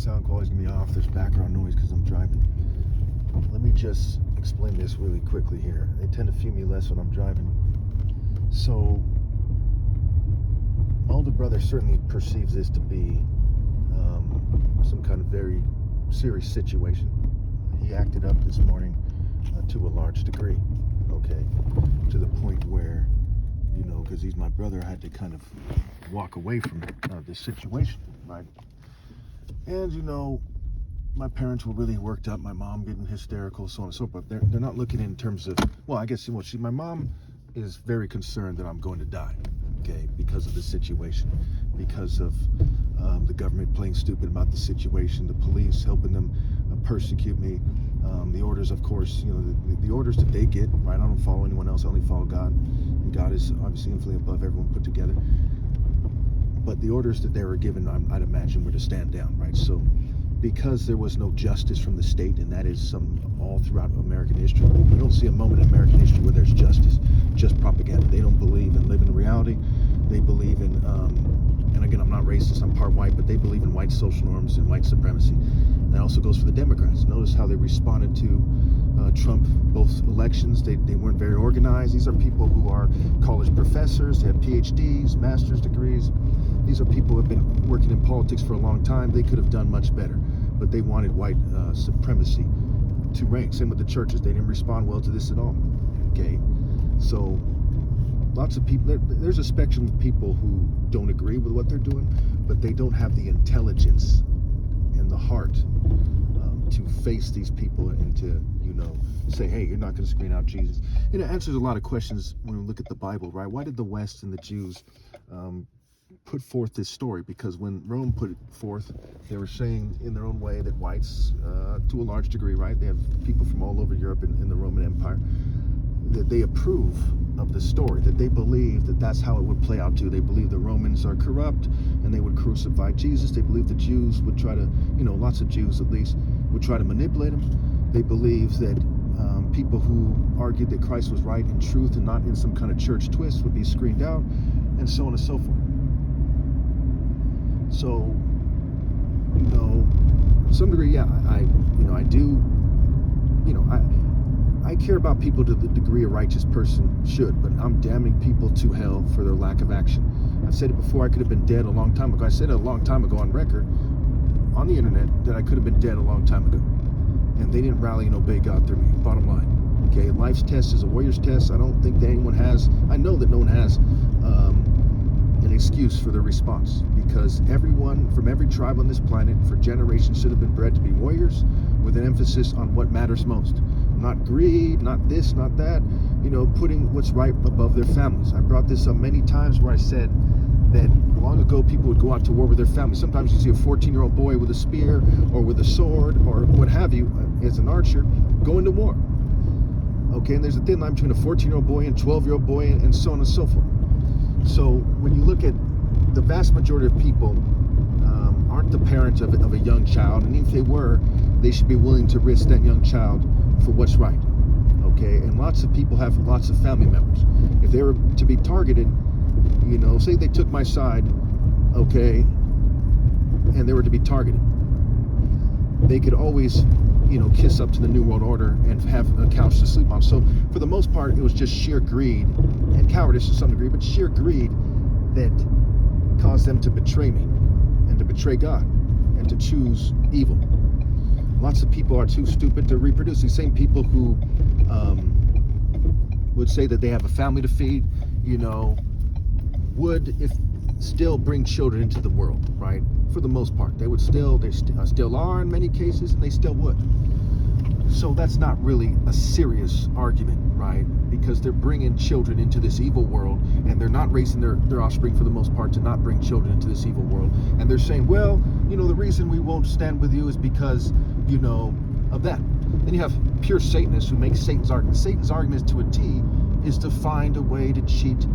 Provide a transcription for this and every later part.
sound quality's gonna be off. There's background noise because I'm driving. Let me just explain this really quickly here. They tend to feel me less when I'm driving. So, my older brother certainly perceives this to be some kind of very serious situation. He acted up this morning to a large degree, okay? To the point where, you know, because he's my brother, I had to kind of walk away from this situation, right? And, you know, my parents were really worked up, my mom getting hysterical, so on and so forth. They're not looking in terms of, well, I guess, well, my mom is very concerned that I'm going to die, okay, because of the situation, because of the government playing stupid about the situation, the police helping them persecute me, the orders, of course, you know, the orders that they get, right? I don't follow anyone else, I only follow God, and God is obviously infinitely above everyone put together. But the orders that they were given, I'd imagine, were to stand down, right? So, because there was no justice from the state, and that is all throughout American history, you don't see a moment in American history where there's justice, just propaganda. They don't believe in living in reality. They believe in, and again, I'm not racist, I'm part white, but they believe in white social norms and white supremacy. And that also goes for the Democrats. Notice how they responded to Trump, both elections. They weren't very organized. These are people who are college professors, they have PhDs, master's degrees. These are people who have been working in politics for a long time. They could have done much better, but they wanted white supremacy to reign. Same with the churches. They didn't respond well to this at all, okay? So lots of people, there's a spectrum of people who don't agree with what they're doing, but they don't have the intelligence and the heart to face these people and to, you know, say, hey, you're not going to screen out Jesus. And it answers a lot of questions when we look at the Bible, right? Why did the West and the Jews put forth this story? Because when Rome put it forth, they were saying in their own way that whites, to a large degree, right, they have people from all over Europe in the Roman Empire, that they approve of the story, that they believe that that's how it would play out too. They believe the Romans are corrupt and they would crucify Jesus. They believe the Jews would try to, you know, lots of Jews at least, would try to manipulate him. They believe that people who argued that Christ was right in truth and not in some kind of church twist would be screened out, and so on and so forth. So, you know, to some degree, yeah, I do, you know, I care about people to the degree a righteous person should, but I'm damning people to hell for their lack of action. I've said it before, I could have been dead a long time ago. I said it a long time ago on record, on the internet, that I could have been dead a long time ago. And they didn't rally and obey God through me, bottom line. Okay, life's test is a warrior's test. I don't think that anyone has, I know that no one has an excuse for their response, because everyone from every tribe on this planet for generations should have been bred to be warriors with an emphasis on what matters most. Not greed, not this, not that, you know, putting what's right above their families. I brought this up many times where I said that long ago people would go out to war with their families. Sometimes you see a 14-year-old boy with a spear or with a sword or what have you, as an archer, going to war. Okay, and there's a thin line between a 14-year-old boy and 12-year-old boy and so on and so forth. So when you look at the vast majority of people aren't the parents of a young child, and even if they were, they should be willing to risk that young child for what's right. Okay, and lots of people have lots of family members. If they were to be targeted, you know, say they took my side, okay, and they were to be targeted, they could always, you know, kiss up to the New World Order and have a couch to sleep on. So for the most part, it was just sheer greed and cowardice to some degree, but sheer greed that caused them to betray me and to betray God and to choose evil. Lots of people are too stupid to reproduce. These same people who would say that they have a family to feed, you know, would still bring children into the world, right? For the most part, they still are in many cases, and they still would. So that's not really a serious argument, right? Because they're bringing children into this evil world, and they're not raising their offspring for the most part to not bring children into this evil world. And they're saying, well, you know, the reason we won't stand with you is because, you know, of that. Then you have pure Satanists who make Satan's argument. Satan's argument to a T is to find a way to cheat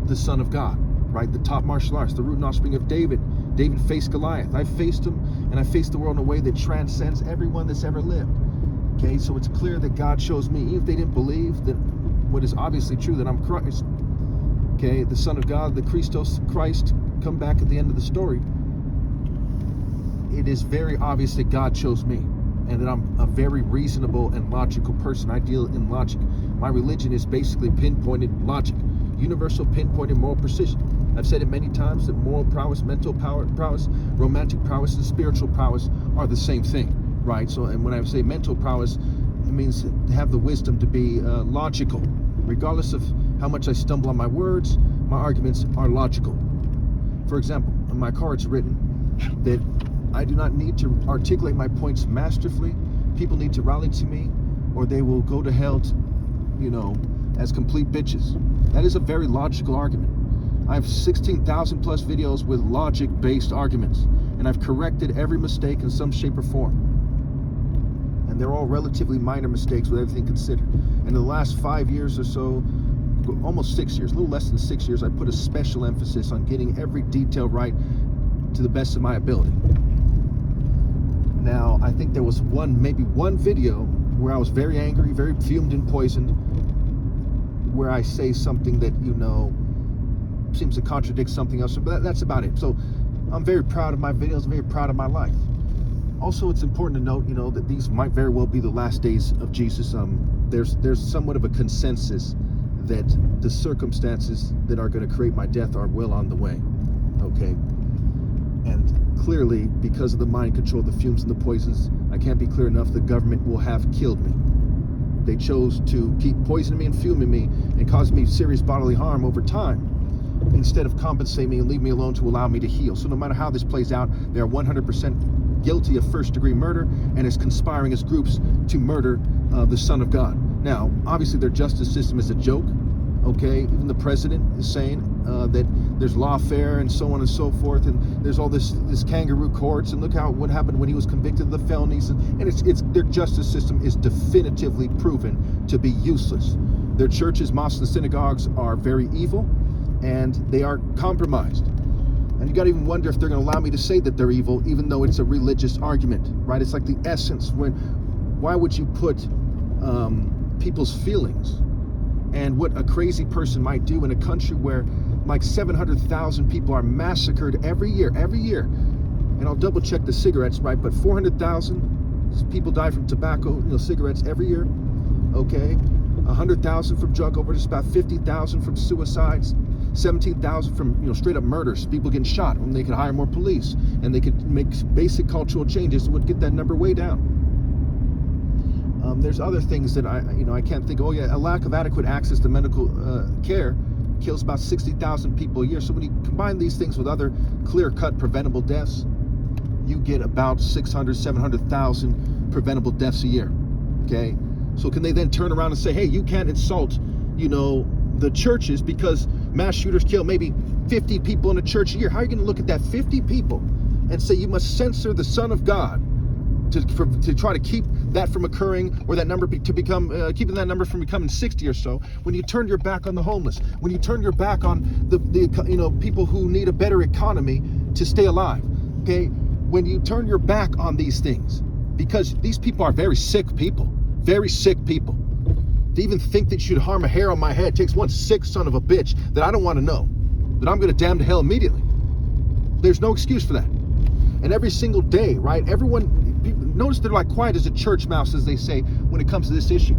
the Son of God, right? The top martial arts, the root and offspring of David. David faced Goliath. I faced him, and I faced the world in a way that transcends everyone that's ever lived. Okay, so it's clear that God chose me, even if they didn't believe that what is obviously true, that I'm Christ. Okay, the Son of God, the Christos, Christ, come back at the end of the story. it is very obvious that God chose me, and that I'm a very reasonable and logical person. I deal in logic. My religion is basically pinpointed logic, universal pinpointed moral precision. I've said it many times that moral prowess, mental prowess, romantic prowess, and spiritual prowess are the same thing, right? So, and when I say mental prowess, it means to have the wisdom to be logical. Regardless of how much I stumble on my words, my arguments are logical. For example, on my card it's written that I do not need to articulate my points masterfully. People need to rally to me, or they will go to hell, as complete bitches. That is a very logical argument. I have 16,000 plus videos with logic-based arguments, and I've corrected every mistake in some shape or form. And they're all relatively minor mistakes with everything considered. And in the last 5 years or so, almost 6 years, a little less than 6 years, I put a special emphasis on getting every detail right to the best of my ability. Now, I think there was maybe one video where I was very angry, very fumed and poisoned, where I say something that, seems to contradict something else, but that's about it. So I'm very proud of my videos, very proud of my life. Also, it's important to note, that these might very well be the last days of Jesus. There's somewhat of a consensus that the circumstances that are going to create my death are well on the way. Okay. And clearly, because of the mind control, the fumes and the poisons, I can't be clear enough, the government will have killed me. They chose to keep poisoning me and fuming me and causing me serious bodily harm over time, instead of compensating me and leave me alone to allow me to heal. So no matter how this plays out, they are 100% guilty of first-degree murder and is conspiring as groups to murder the Son of God. Now, obviously, their justice system is a joke. Okay, even the president is saying that there's lawfare and so on and so forth, and there's all this kangaroo courts, and look what happened when he was convicted of the felonies, and it's their justice system is definitively proven to be useless. Their churches, mosques, and synagogues are very evil, and they are compromised. And you got to even wonder if they're going to allow me to say that they're evil, even though it's a religious argument, right? It's like the essence. Why would you put people's feelings and what a crazy person might do in a country where like 700,000 people are massacred every year, and I'll double check the cigarettes, right? But 400,000 people die from tobacco, cigarettes every year. Okay, 100,000 from drug overdose, about 50,000 from suicides, 17,000 from straight up murders, people getting shot when they could hire more police and they could make basic cultural changes that would get that number way down. There's other things that I can't think of. Oh yeah, a lack of adequate access to medical care kills about 60,000 people a year. So when you combine these things with other clear-cut preventable deaths, you get about 600, 700,000 preventable deaths a year. Okay, so can they then turn around and say, hey, you can't insult, the churches because mass shooters kill maybe 50 people in a church a year? How are you going to look at that 50 people and say you must censor the Son of God to try to keep that from occurring, or that number keeping that number from becoming 60 or so, when you turn your back on the homeless, when you turn your back on the people who need a better economy to stay alive? Okay, when you turn your back on these things, because these people are very sick people. To even think that you should harm a hair on my head takes one sick son of a bitch that I don't want to know, that I'm going to damn to hell immediately. There's no excuse for that. And every single day, right, notice they're like quiet as a church mouse, as they say, when it comes to this issue.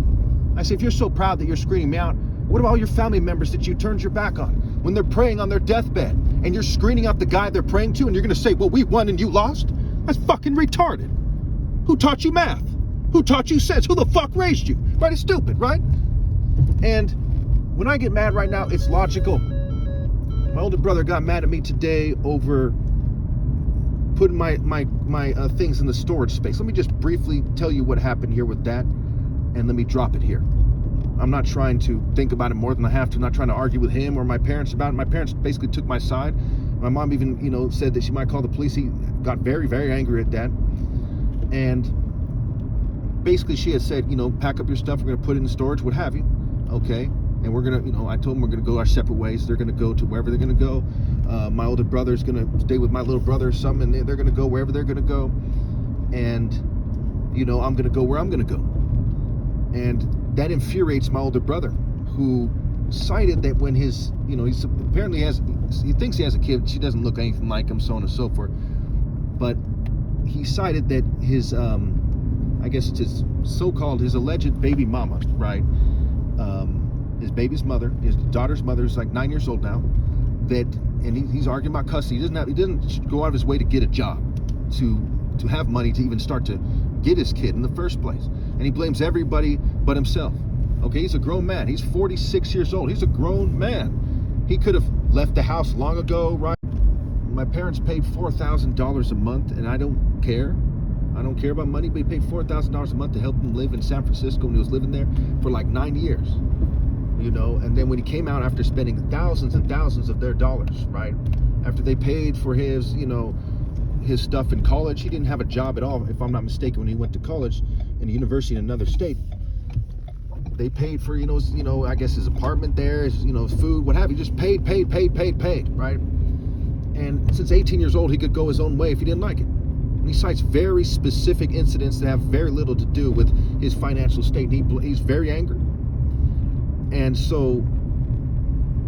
I say, if you're so proud that you're screening me out, what about all your family members that you turned your back on when they're praying on their deathbed, and you're screening out the guy they're praying to, and you're going to say, well, we won and you lost? That's fucking retarded. Who taught you math? Who taught you sense? Who the fuck raised you? Right? It's stupid, right? And when I get mad right now, it's logical. My older brother got mad at me today over putting my things in the storage space. Let me just briefly tell you what happened here with that, and let me drop it here. I'm not trying to think about it more than I have to. I'm not trying to argue with him or my parents about it. My parents basically took my side. My mom even, said that she might call the police. He got very, very angry at that. And basically she had said, pack up your stuff. We're going to put it in storage, what have you. Okay. And we're going to, I told them we're going to go our separate ways. They're going to go to wherever they're going to go. My older brother's going to stay with my little brother or something, and they're going to go wherever they're going to go. And, I'm going to go where I'm going to go. And that infuriates my older brother, who cited that when his, he thinks he has a kid. She doesn't look anything like him, so on and so forth. But he cited that his, I guess it's his so-called, his alleged baby mama, right? His baby's mother, his daughter's mother is like 9 years old now, and he's arguing about custody. He doesn't go out of his way to get a job, to have money to even start to get his kid in the first place. And he blames everybody but himself. Okay, he's a grown man. He's 46 years old. He's a grown man. He could have left the house long ago, right? My parents paid $4,000 a month, and I don't care. I don't care about money, but he paid $4,000 a month to help him live in San Francisco when he was living there for like 9 years. You know, and then when he came out after spending thousands and thousands of their dollars, right? After they paid for his, you know, his stuff in college, he didn't have a job at all, if I'm not mistaken, when he went to college in a university in another state. They paid for, you know, I guess his apartment there, his, you know, his food, what have you, just paid, right? And since 18 years old, he could go his own way if he didn't like it. And he cites very specific incidents that have very little to do with his financial state. And he's very angry. And so,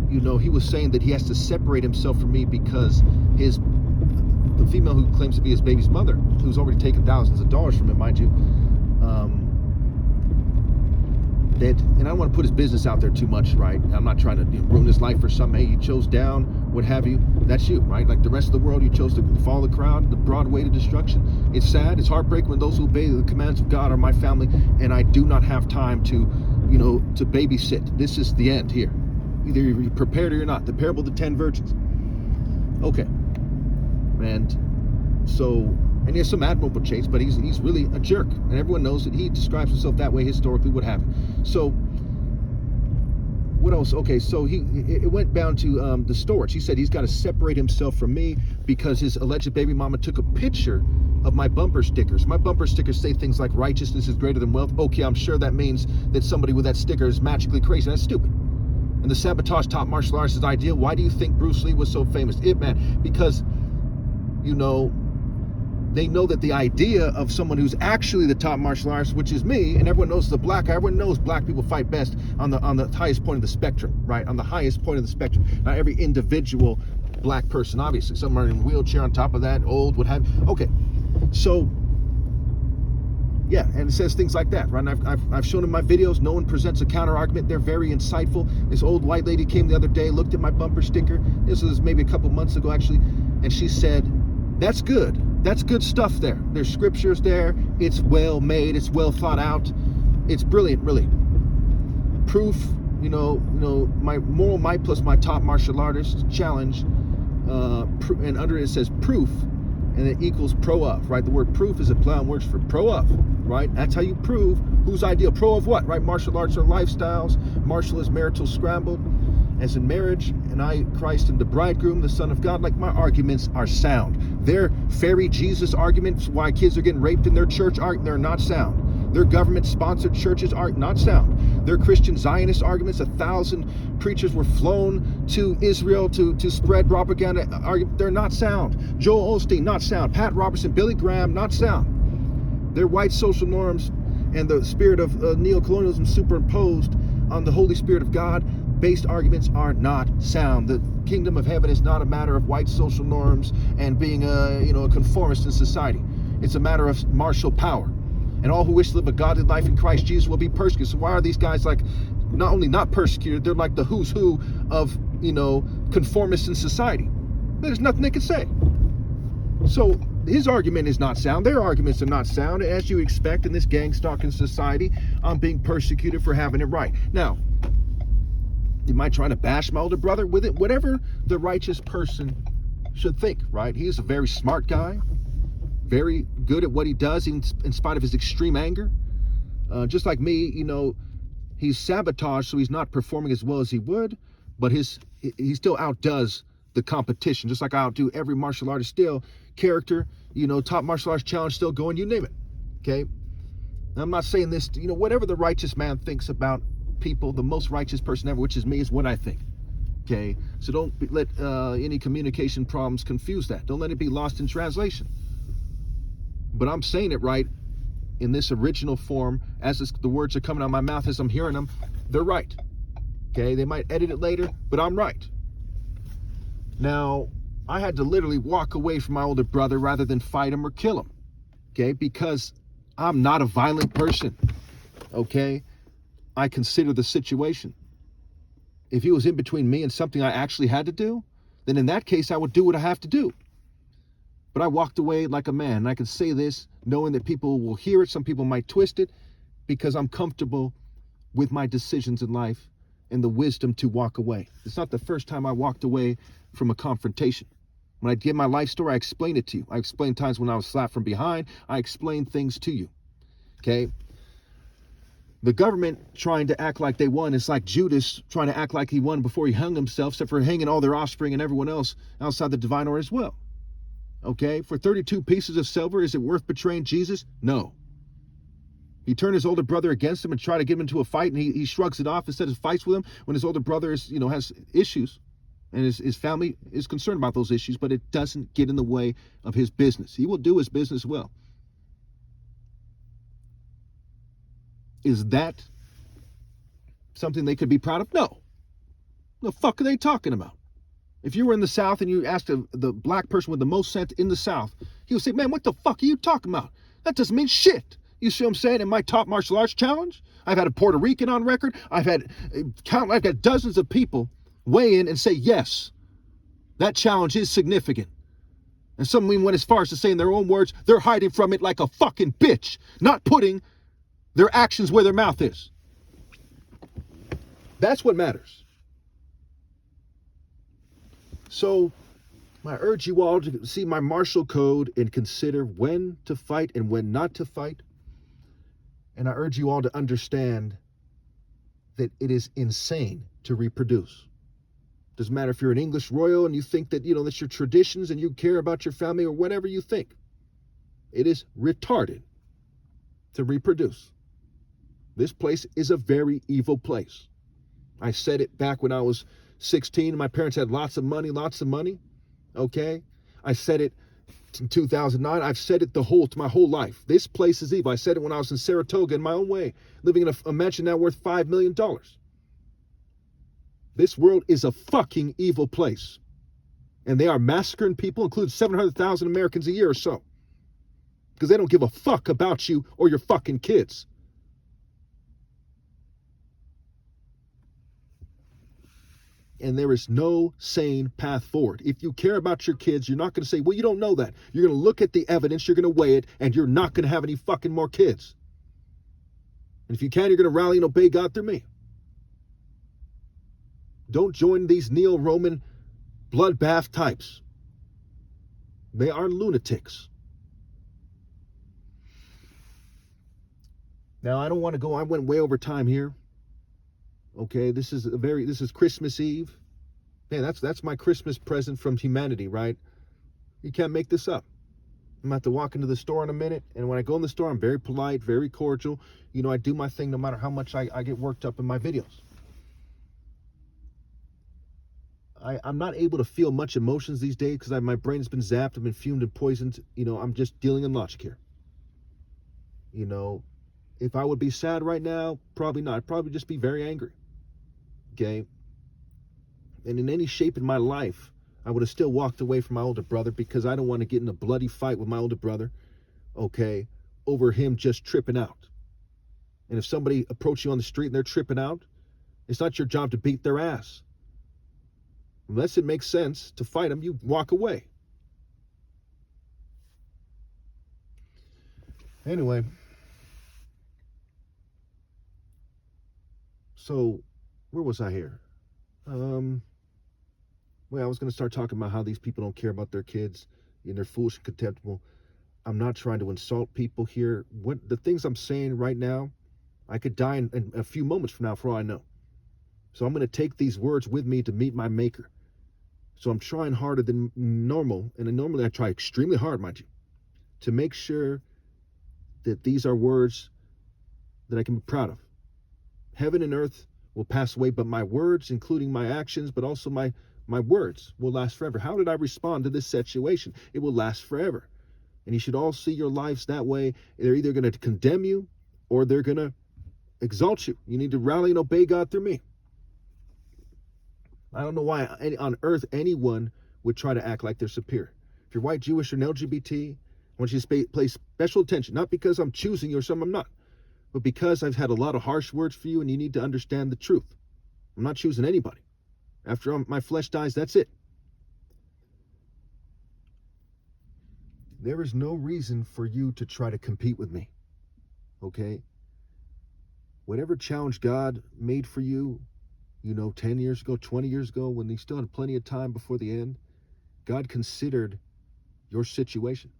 you know, he was saying that he has to separate himself from me because the female who claims to be his baby's mother, who's already taken thousands of dollars from him, mind you, and I don't want to put his business out there too much, right? I'm not trying to ruin his life or something. Hey, you chose down, what have you. That's you, right? Like the rest of the world, you chose to follow the crowd, the broad way to destruction. It's sad, it's heartbreaking when those who obey the commands of God are my family, and I do not have time to, you know, to babysit. This is the end here. Either you're prepared or you're not. The parable of the 10 virgins. Okay. And so, and he has some admirable traits, but he's really a jerk, and everyone knows that he describes himself that way historically, what have you. So what else? Okay, so it went down to the storage. He said he's got to separate himself from me because his alleged baby mama took a picture of my bumper stickers. My bumper stickers say things like righteousness is greater than wealth. Okay, I'm sure that means that somebody with that sticker is magically crazy. That's stupid. And the sabotage top martial artist is ideal. Why do you think Bruce Lee was so famous? Because, you know, they know that the idea of someone who's actually the top martial artist, which is me, and everyone knows the black guy, everyone knows black people fight best on the highest point of the spectrum, right? On the highest point of the spectrum. Not every individual black person, obviously. Some are in a wheelchair on top of that, old, what have you. Okay, so yeah, and it says things like that, right? And I've shown in my videos, no one presents a counter argument. They're very insightful. This old white lady came the other day, looked at my bumper sticker. This was maybe a couple months ago, actually, and she said, "That's good. That's good stuff there. There's scriptures there. It's well made. It's well thought out. It's brilliant, really. Proof, you know, my moral might plus my top martial artist challenge, and under it says proof, and it equals pro of, right? The word proof is a play on words for pro of, right? That's how you prove who's ideal. Pro of what, right? Martial arts are lifestyles. Martial is marital scrambled. As in marriage, and I, Christ, and the bridegroom, the Son of God, like my arguments are sound. Their fairy Jesus arguments why kids are getting raped in their church they're not sound. Their government-sponsored churches are not sound. Their Christian Zionist arguments, 1,000 preachers were flown to Israel to spread propaganda, they're not sound. Joel Osteen, not sound. Pat Robertson, Billy Graham, not sound. Their white social norms and the spirit of neocolonialism superimposed on the Holy Spirit of God based arguments are not sound. The kingdom of heaven is not a matter of white social norms and being a conformist in society. It's a matter of martial power. And all who wish to live a godly life in Christ Jesus will be persecuted. So why are these guys like not only not persecuted, they're like the who's who of, conformists in society. There's nothing they can say. So his argument is not sound. Their arguments are not sound, as you expect in this gang-stalking society. I'm being persecuted for having it right. Now, you might try to bash my older brother with it, whatever the righteous person should think, right? He's a very smart guy, very good at what he does in spite of his extreme anger. Just like me, he's sabotaged, so he's not performing as well as he would, but he still outdoes the competition, just like I outdo every martial artist still. Character, top martial arts challenge still going, you name it, okay? And I'm not saying this, whatever the righteous man thinks about people, the most righteous person ever, which is me, is what I think. Okay, so don't let any communication problems confuse that. Don't let it be lost in translation. But I'm saying it right in this original form, as the words are coming out of my mouth, as I'm hearing them. They're right. Okay, they might edit it later, but I'm right. Now, I had to literally walk away from my older brother rather than fight him or kill him. okay? Because I'm not a violent person, okay? I consider the situation. If he was in between me and something I actually had to do, then in that case, I would do what I have to do. But I walked away like a man. And I can say this knowing that people will hear it. Some people might twist it, because I'm comfortable with my decisions in life and the wisdom to walk away. It's not the first time I walked away from a confrontation. When I give my life story, I explain it to you. I explain times when I was slapped from behind. I explain things to you, okay? The government trying to act like they won. It's like Judas trying to act like he won before he hung himself, except for hanging all their offspring and everyone else outside the divine order as well. Okay, for 32 pieces of silver, is it worth betraying Jesus? No. He turned his older brother against him and tried to get him into a fight, and he shrugs it off instead of fights with him when his older brother is, has issues, and his family is concerned about those issues, but it doesn't get in the way of his business. He will do his business well. Is that something they could be proud of? No. The fuck are they talking about? If you were in the South and you asked the black person with the most sense in the South, he would say, man, what the fuck are you talking about? That doesn't mean shit. You see what I'm saying? In my top martial arts challenge, I've had a Puerto Rican on record. I've got dozens of people weigh in and say, yes, that challenge is significant. And some even went as far as to say in their own words, they're hiding from it like a fucking bitch, not putting their actions where their mouth is. That's what matters. So I urge you all to see my martial code and consider when to fight and when not to fight. And I urge you all to understand that it is insane to reproduce. Doesn't matter if you're an English royal and you think that, that's your traditions and you care about your family or whatever you think. It is retarded to reproduce. This place is a very evil place. I said it back when I was 16. My parents had lots of money. Okay? I said it in 2009. I've said it my whole life. This place is evil. I said it when I was in Saratoga in my own way, living in a mansion now worth $5 million. This world is a fucking evil place. And they are massacring people, including 700,000 Americans a year or so. Because they don't give a fuck about you or your fucking kids. And there is no sane path forward. If you care about your kids, you're not going to say, well, you don't know that. You're going to look at the evidence, you're going to weigh it, and you're not going to have any fucking more kids. And if you can, you're going to rally and obey God through me. Don't join these neo-Roman bloodbath types. They are lunatics. Now, I don't want to go, I went way over time here. Okay, this is Christmas Eve. Man, that's my Christmas present from humanity, right? You can't make this up. I'm about to walk into the store in a minute, and when I go in the store, I'm very polite, very cordial. I do my thing no matter how much I get worked up in my videos. I'm not able to feel much emotions these days because my brain has been zapped, I've been fumed and poisoned. I'm just dealing in logic here. If I would be sad right now, probably not. I'd probably just be very angry. Okay? And in any shape in my life, I would have still walked away from my older brother because I don't want to get in a bloody fight with my older brother, okay, over him just tripping out. And if somebody approaches you on the street and they're tripping out, it's not your job to beat their ass. Unless it makes sense to fight them, you walk away. Anyway. So, where was I here? I was going to start talking about how these people don't care about their kids and they're foolish and contemptible. I'm not trying to insult people here. The things I'm saying right now, I could die in a few moments from now for all I know. So I'm going to take these words with me to meet my maker. So I'm trying harder than normal, and normally I try extremely hard, mind you, to make sure that these are words that I can be proud of. Heaven and earth will pass away, but my words, including my actions, but also my words will last forever. How did I respond to this situation? It will last forever. And you should all see your lives that way. They're either going to condemn you or they're going to exalt you. You need to rally and obey God through me. I don't know why on earth anyone would try to act like they're superior. If you're white, Jewish, or an LGBT, I want you to pay special attention, not because I'm choosing you or something I'm not, but because I've had a lot of harsh words for you and you need to understand the truth. I'm not choosing anybody. After my flesh dies, that's it. There is no reason for you to try to compete with me, okay? Whatever challenge God made for you, 10 years ago, 20 years ago, when you still had plenty of time before the end, God considered your situation.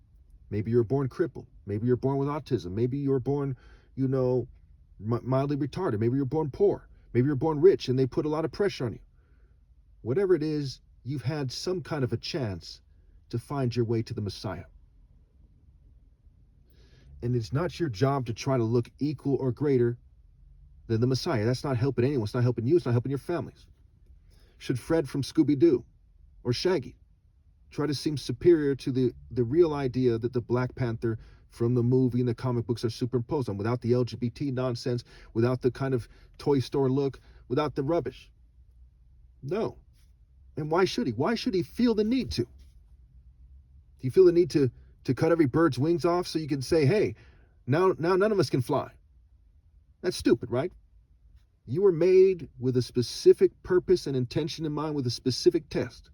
Maybe you're born crippled. Maybe you're born with autism. Maybe you're born, mildly retarded. Maybe you're born poor. Maybe you're born rich and they put a lot of pressure on you. Whatever it is, you've had some kind of a chance to find your way to the Messiah. And it's not your job to try to look equal or greater than the Messiah. That's not helping anyone. It's not helping you. It's not helping your families. Should Fred from Scooby-Doo or Shaggy try to seem superior to the real idea that the Black Panther from the movie and the comic books are superimposed on, without the LGBT nonsense, without the kind of toy store look, without the rubbish? No. And why should he? Why should he feel the need to? Do you feel the need to cut every bird's wings off so you can say, hey, now none of us can fly? That's stupid, right? You were made with a specific purpose and intention in mind, with a specific test.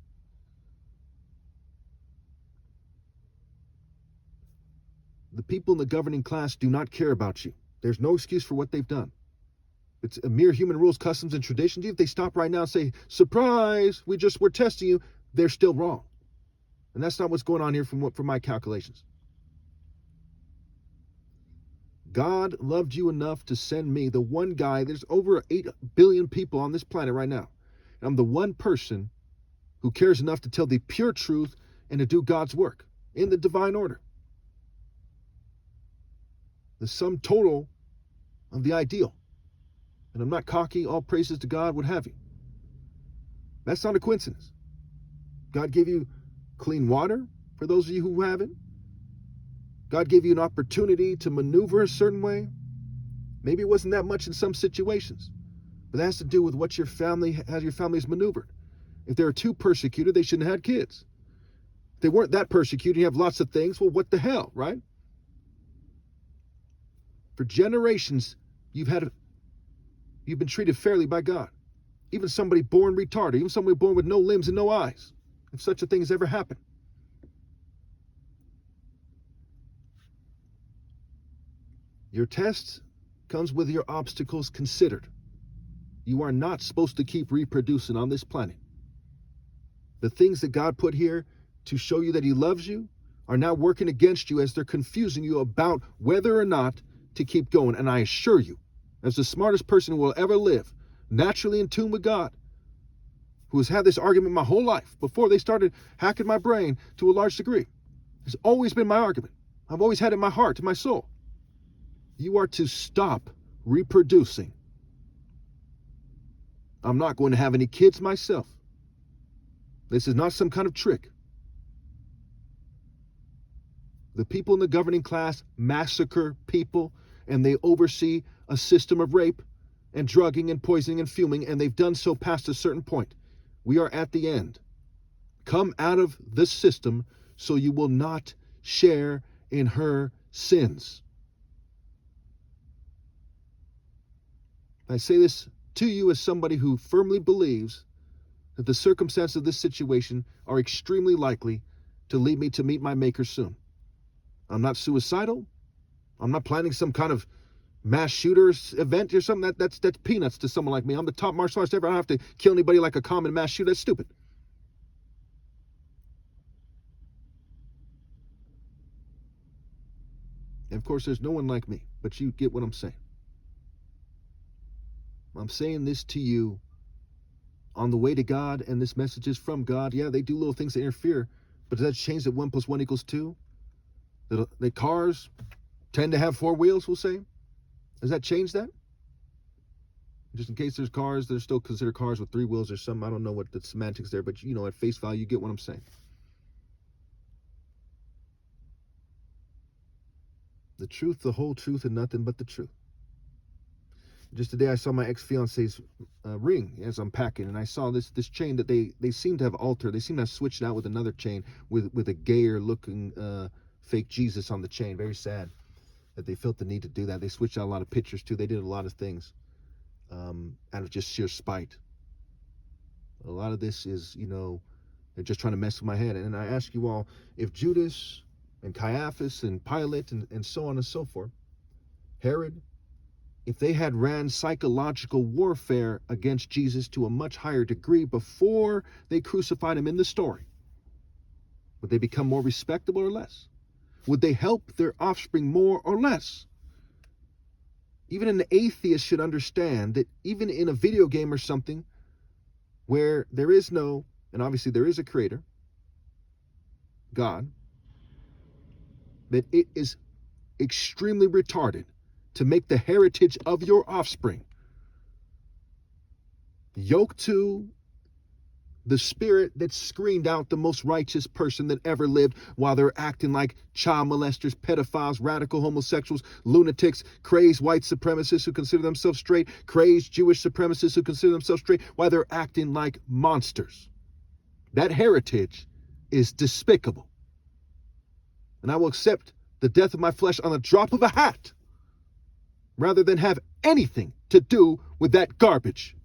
The people in the governing class do not care about you. There's no excuse for what they've done. It's a mere human rules, customs, and traditions. If they stop right now and say, surprise, we're testing you, they're still wrong. And that's not what's going on here from my calculations. God loved you enough to send me, the one guy. There's over 8 billion people on this planet right now. And I'm the one person who cares enough to tell the pure truth and to do God's work in the divine order. The sum total of the ideal. And I'm not cocky, all praises to God, what have you. That's not a coincidence. God gave you clean water, for those of you who haven't. God gave you an opportunity to maneuver a certain way. Maybe it wasn't that much in some situations, but that has to do with how your family is maneuvered. If they were too persecuted, they shouldn't have had kids. If they weren't that persecuted, you have lots of things, well, what the hell, right? For generations, you've been treated fairly by God. Even somebody born retarded, even somebody born with no limbs and no eyes, if such a thing has ever happened. Your test comes with your obstacles considered. You are not supposed to keep reproducing on this planet. The things that God put here to show you that he loves you are now working against you as they're confusing you about whether or not to keep going. And I assure you, as the smartest person who will ever live, naturally in tune with God, who has had this argument my whole life before they started hacking my brain to a large degree, it's always been my argument. I've always had it in my heart, in my soul. You are to stop reproducing. I'm not going to have any kids myself. This is not some kind of trick. The people in the governing class massacre people, and they oversee a system of rape and drugging and poisoning and fuming, and they've done so past a certain point. We are at the end. Come out of this system so you will not share in her sins. I say this to you as somebody who firmly believes that the circumstances of this situation are extremely likely to lead me to meet my Maker soon. I'm not suicidal. I'm not planning some kind of mass shooters event or something. That's peanuts to someone like me. I'm the top martial artist ever. I don't have to kill anybody like a common mass shooter. That's stupid. And of course, there's no one like me, but you get what I'm saying. I'm saying this to you on the way to God, and this message is from God. Yeah, they do little things that interfere, but does that change that 1 + 1 = 2? The cars tend to have 4 wheels, we'll say. Does that change that? Just in case there's cars that are still considered cars with 3 wheels or something. I don't know what the semantics there, but at face value, you get what I'm saying. The truth, the whole truth, and nothing but the truth. Just today, I saw my ex-fiance's ring as I'm packing, and I saw this chain that they seem to have altered. They seem to have switched it out with another chain with a gayer looking fake Jesus on the chain. Very sad that they felt the need to do that. They switched out a lot of pictures too. They did a lot of things out of just sheer spite. A lot of this is, they're just trying to mess with my head. And I ask you all, if Judas and Caiaphas and Pilate and so on and so forth, Herod, if they had ran psychological warfare against Jesus to a much higher degree before they crucified him in the story, would they become more respectable or less? Would they help their offspring more or less? Even an atheist should understand that even in a video game or something where there is no, and obviously there is a creator, God, that it is extremely retarded to make the heritage of your offspring yoked to the spirit that screened out the most righteous person that ever lived while they're acting like child molesters, pedophiles, radical homosexuals, lunatics, crazed white supremacists who consider themselves straight, crazed Jewish supremacists who consider themselves straight, while they're acting like monsters. That heritage is despicable. And I will accept the death of my flesh on the drop of a hat rather than have anything to do with that garbage.